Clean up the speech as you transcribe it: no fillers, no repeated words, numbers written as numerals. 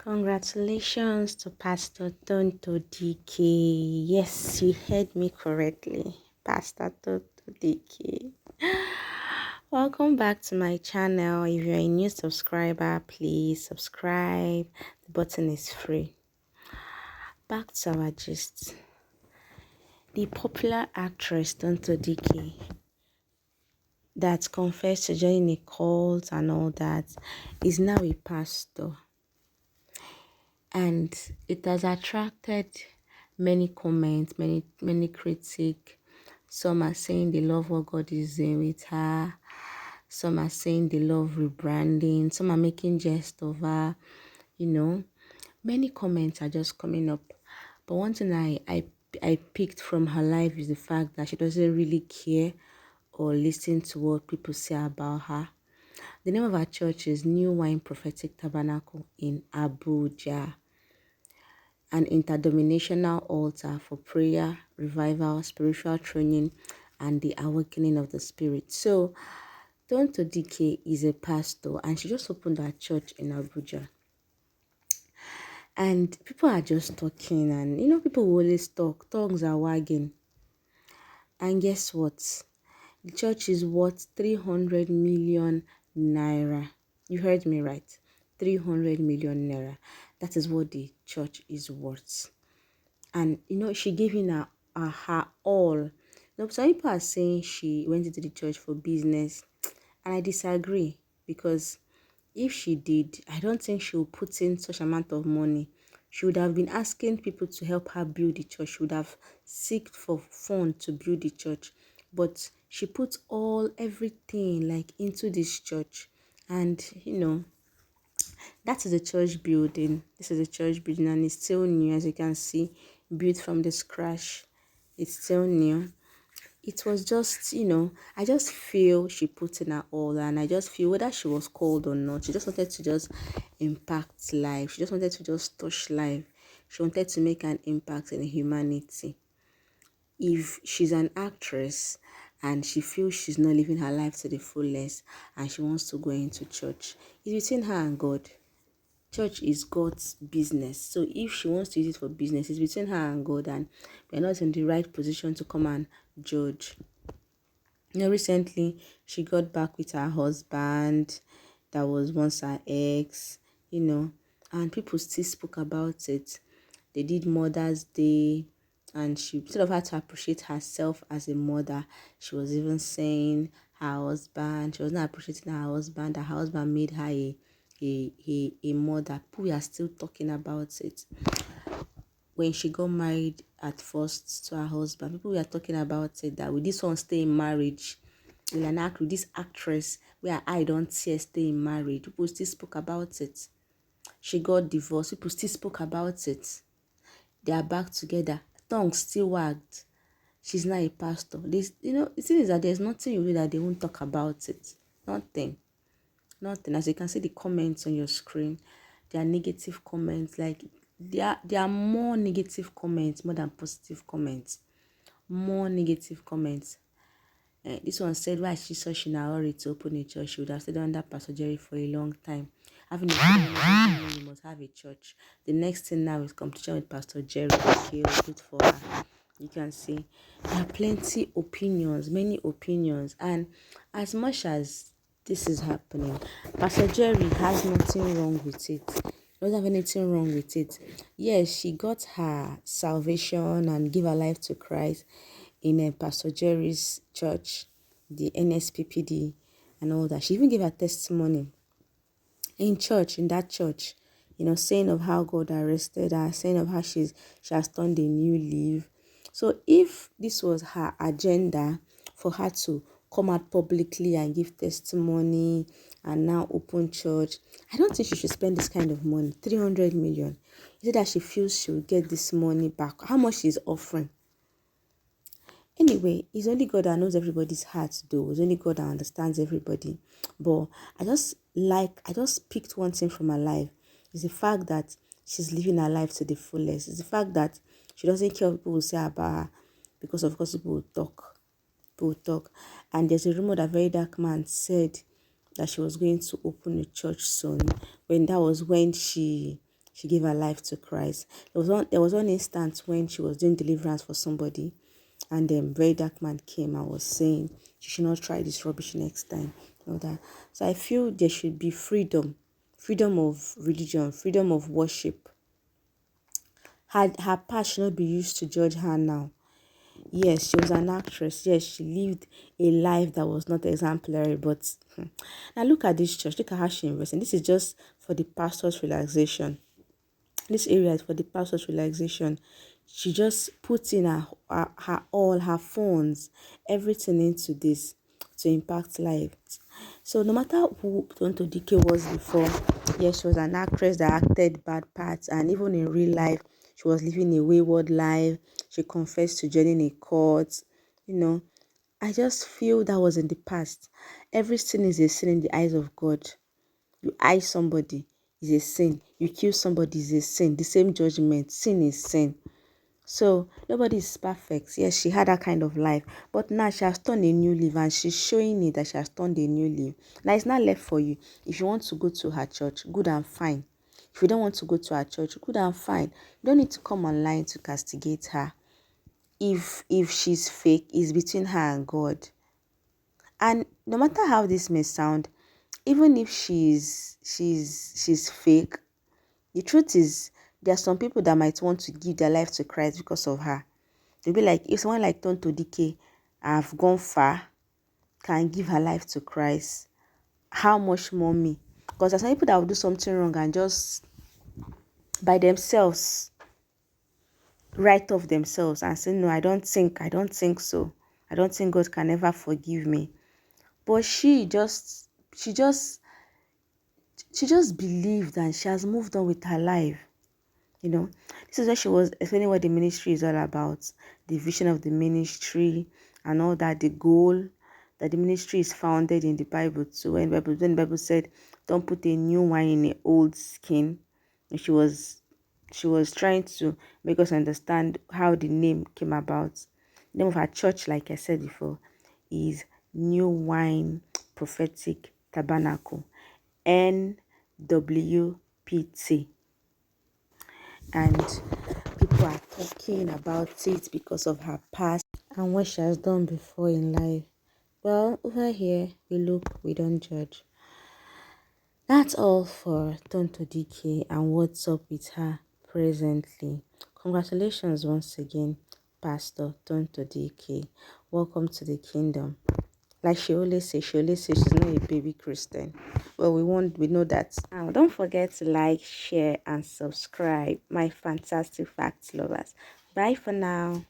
Congratulations to Pastor Tonto Dikeh. Yes, you heard me correctly. Pastor Tonto Dikeh. Welcome back to my channel. If you're a new subscriber, please subscribe. The button is free. Back to our gist. The popular actress Tonto Dikeh that confessed to joining a cult and all that is now a pastor. And it has attracted many comments, many critics. Some are saying they love what God is doing with her. Some are saying they love rebranding. Some are making jest of her. Many comments are just coming up. But one thing I picked from her life is the fact that she doesn't really care or listen to what people say about her. The name of her church is New Wine Prophetic Tabernacle in Abuja, an interdenominational altar for prayer, revival, spiritual training, and the awakening of the spirit. So, Tonto Dikeh is a pastor, and she just opened her church in Abuja. And people are just talking, and people will always talk. Tongues are wagging. And guess what? The church is worth 300 million naira. You heard me right. 300 million naira. That is what the church is worth. And she gave in her all. Some people are saying she went into the church for business, and I disagree, because if she did, I don't think she would put in such amount of money. She would have been asking people to help her build the church. She would have sought for funds to build the church. But she put everything into this church. And that is a church building. This is a church building, and it's still new, as you can see, built from the scratch. It's still new. It was just, I just feel she put in her all, and I just feel whether she was called or not, she just wanted to just impact life. She just wanted to just touch life. She wanted to make an impact in humanity. If she's an actress and she feels she's not living her life to the fullest and she wants to go into church, it's between her and God. Church is God's business. So if she wants to use it for business, it's between her and God, and we're not in the right position to come and judge. Recently she got back with her husband that was once her ex, and people still spoke about it. They did Mother's Day, and she, instead of her to appreciate herself as a mother, she was even saying her husband, she was not appreciating her husband, that her husband made her a mother. People are still talking about it. When she got married at first to her husband, people were talking about it, that with this one stay in marriage, with this actress where I don't see her stay in marriage. People still spoke about it. She got divorced. People still spoke about it. They are back together. Tongue still wagged. She's not a pastor. The thing is that there's nothing you do that they won't talk about it. Nothing. As you can see the comments on your screen, there are negative comments. There are more negative comments more than positive comments. More negative comments. This one said, why is she such in a hurry to open a church? She would have stayed under Pastor Jerry for a long time. Having a church, you must have a church. The next thing now is competition with Pastor Jerry. Okay, good for her. You can see there are plenty opinions, many opinions, and as much as this is happening, Pastor Jerry has nothing wrong with it. Doesn't have anything wrong with it. Yes, she got her salvation and give her life to Christ in Pastor Jerry's church, the NSPPD, and all that. She even gave her testimony in church, in that church, saying of how God arrested her, saying of how she has turned a new leaf. So if this was her agenda for her to come out publicly and give testimony and now open church, I don't think she should spend this kind of money, 300 million. Is it that she feels she will get this money back? How much she's offering? Anyway, it's only God that knows everybody's heart, though. It's only God that understands everybody. But I just picked one thing from her life. It's the fact that she's living her life to the fullest. It's the fact that she doesn't care what people will say about her, because of course people will talk. People will talk. And there's a rumor that Very Dark Man said that she was going to open a church soon. That was when she she gave her life to Christ. There was one instance when she was doing deliverance for somebody, and then very dark man came and was saying she should not try this rubbish next time. All that. So I feel there should be freedom, freedom of religion, freedom of worship. Her past should not be used to judge her now. Yes, she was an actress. Yes, she lived a life that was not exemplary. But now look at this church. Look at how she invested. This is just for the pastor's relaxation. This area is for the pastor's relaxation. She just puts in her all, her funds, everything into this to impact lives. So no matter who Tonto Dikeh was before, yes, she was an actress that acted bad parts, and even in real life, she was living a wayward life. She confessed to joining a cult. You know, I just feel that was in the past. Every sin is a sin in the eyes of God. You eye somebody is a sin. You kill somebody is a sin. The same judgment. Sin is sin. So nobody is perfect. Yes, she had that kind of life. But now she has turned a new leaf, and she's showing it that she has turned a new leaf. Now it's not left for you. If you want to go to her church, good and fine. If you don't want to go to her church, good and fine. You don't need to come online to castigate her. If she's fake, it's between her and God. And no matter how this may sound, even if she's fake, the truth is there are some people that might want to give their life to Christ because of her. They'll be like, if someone like Tonto Dikeh have gone far, can give her life to Christ, how much more me? Because there's some people that will do something wrong and just by themselves write off themselves and say, no, I don't think so. I don't think God can ever forgive me. But she just believed, and she has moved on with her life. You know, this is where she was explaining what the ministry is all about, the vision of the ministry, and all that, the goal that the ministry is founded in the Bible too. When the Bible said, "Don't put a new wine in an old skin," and she was trying to make us understand how the name came about. The name of her church, like I said before, is New Wine Prophetic Tabernacle, NWPT. And people are talking about it because of her past and what she has done before in life. Well, over here, we look, we don't judge. That's all for Tonto Dikeh and what's up with her presently. Congratulations once again, Pastor Tonto Dikeh. Welcome to the kingdom. Like she always says she's not a baby Christian. Well, we know that. Now, don't forget to like, share, and subscribe, my fantastic facts lovers. Bye for now.